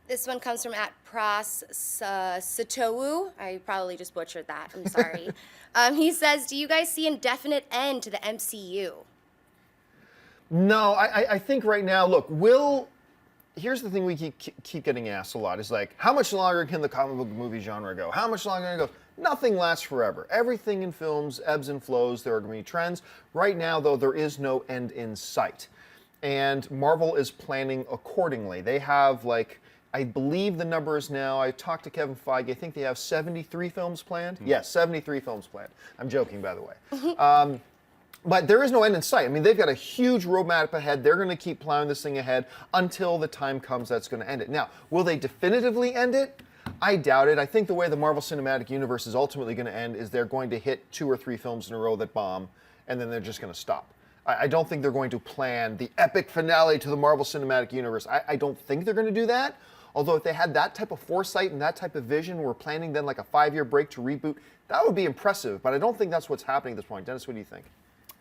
This one comes from @pras I probably just butchered that. I'm sorry. He says, "Do you guys see an indefinite end to the MCU?" No, I think right now, look, here's the thing we keep getting asked a lot is like, how much longer can the comic book movie genre go? How much longer can it go? Nothing lasts forever. Everything in films ebbs and flows. There are going to be trends. Right now, though, there is no end in sight. And Marvel is planning accordingly. They have, like, I believe the number is now, I talked to Kevin Feige, I think they have 73 films planned. Yes, 73 films planned. I'm joking, by the way. But there is no end in sight. I mean, they've got a huge roadmap ahead. They're going to keep plowing this thing ahead until the time comes that's going to end it. Now, will they definitively end it? I doubt it. I think the way the Marvel Cinematic Universe is ultimately going to end is they're going to hit 2 or 3 films in a row that bomb, and then they're just going to stop. I don't think they're going to plan the epic finale to the Marvel Cinematic Universe. I don't think they're going to do that. Although if they had that type of foresight and that type of vision, we're planning then like a 5-year break to reboot, that would be impressive. But I don't think that's what's happening at this point. Dennis, what do you think?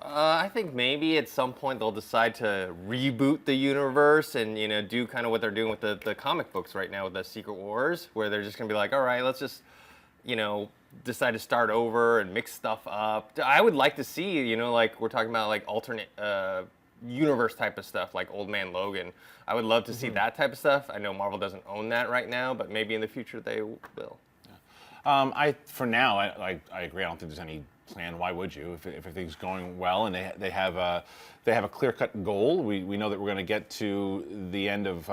I think maybe at some point they'll decide to reboot the universe and do kind of what they're doing with the comic books right now with the Secret Wars, where they're just gonna be like, all right, let's just decide to start over and mix stuff up. I would like to see like we're talking about like alternate universe type of stuff like Old Man Logan. I would love to see that type of stuff. I know Marvel doesn't own that right now, but maybe in the future they will. For now, I agree. I don't think there's any plan. Why would you? If everything's going well and they have a clear-cut goal, we know that we're going to get to the end of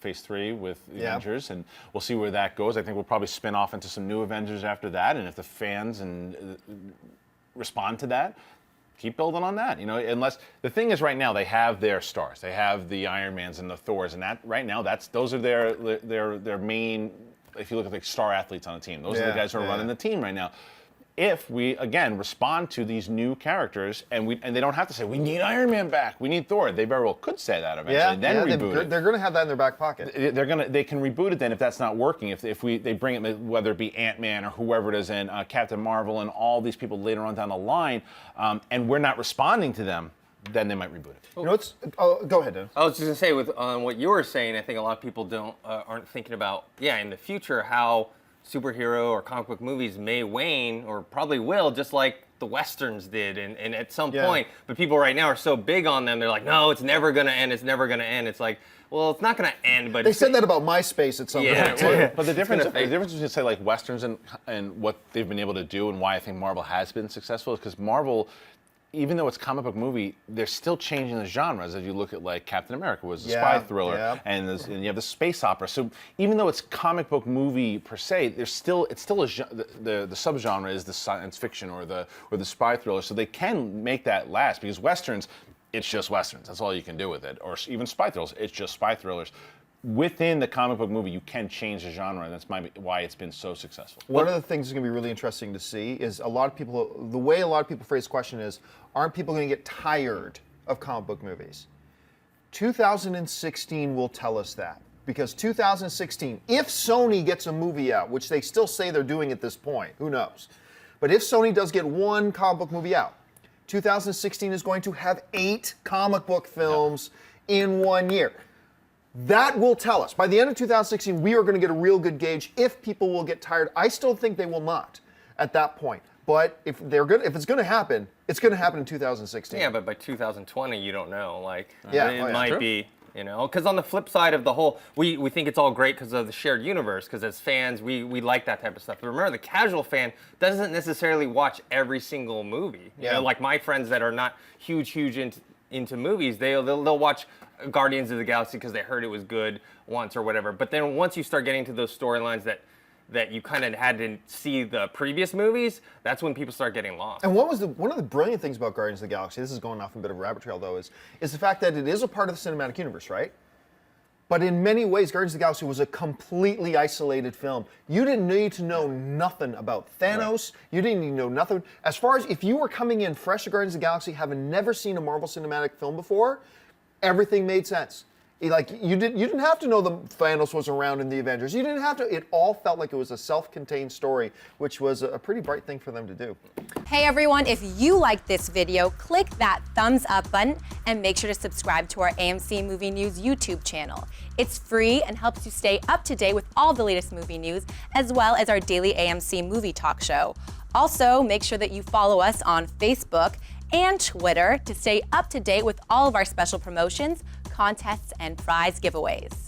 phase 3 with the Avengers, and we'll see where that goes. I think we'll probably spin off into some new Avengers after that, and if the fans respond to that, keep building on that. Unless the thing is, right now they have their stars. They have the Iron Mans and the Thors, and that right now those are their main. If you look at the star athletes on the team, those are the guys who are running the team right now. If we again respond to these new characters, and they don't have to say we need Iron Man back, we need Thor. They very well could say that eventually. Then reboot it. They're going to have that in their back pocket. They can reboot it then if that's not working. If they bring it, whether it be Ant-Man or whoever it is, and Captain Marvel and all these people later on down the line, and we're not responding to them, then they might reboot it. Go ahead, Dan. I was just gonna say on what you were saying, I think a lot of people aren't thinking about in the future how superhero or comic book movies may wane or probably will, just like the Westerns did and at some point. But people right now are so big on them, they're like, no, it's never gonna end, it's never gonna end. It's like, well, it's not gonna end, but they said that about MySpace at some point. But the difference between say like Westerns and what they've been able to do and why I think Marvel has been successful is because Marvel, even though it's a comic book movie, they're still changing the genres. As you look at like Captain America was a spy thriller, and you have the space opera. So even though it's comic book movie per se, it's still the subgenre is the science fiction or the spy thriller. So they can make that last because Westerns, it's just Westerns. That's all you can do with it. Or even spy thrillers, it's just spy thrillers. Within the comic book movie, you can change the genre, and that's why it's been so successful. One of the things that's going to be really interesting to see is the way a lot of people phrase the question is, aren't people going to get tired of comic book movies? 2016 will tell us that. Because 2016, if Sony gets a movie out, which they still say they're doing at this point, who knows? But if Sony does get one comic book movie out, 2016 is going to have 8 comic book films in 1 year. That will tell us. By the end of 2016, we are going to get a real good gauge if people will get tired. I still think they will not at that point. But if it's going to happen, it's going to happen in 2016. Yeah, but by 2020, you don't know. Like, it might be, because on the flip side of the whole, we think it's all great because of the shared universe, because as fans, we like that type of stuff. But remember, the casual fan doesn't necessarily watch every single movie. You know, like my friends that are not huge into movies, they'll watch Guardians of the Galaxy because they heard it was good once or whatever. But then once you start getting to those storylines that you kind of had to see the previous movies, that's when people start getting lost. And one of the brilliant things about Guardians of the Galaxy, this is going off a bit of a rabbit trail though, is the fact that it is a part of the cinematic universe, right? But in many ways, Guardians of the Galaxy was a completely isolated film. You didn't need to know nothing about Thanos. Right. You didn't need to know nothing. As far as if you were coming in fresh to Guardians of the Galaxy, having never seen a Marvel cinematic film before, everything made sense. Like you didn't have to know the Thanos was around in the Avengers. You didn't have to. It all felt like it was a self-contained story, which was a pretty bright thing for them to do. Hey everyone, if you liked this video, click that thumbs up button and make sure to subscribe to our AMC Movie News YouTube channel. It's free and helps you stay up to date with all the latest movie news, as well as our daily AMC movie talk show. Also, make sure that you follow us on Facebook and Twitter to stay up to date with all of our special promotions, contests, and prize giveaways.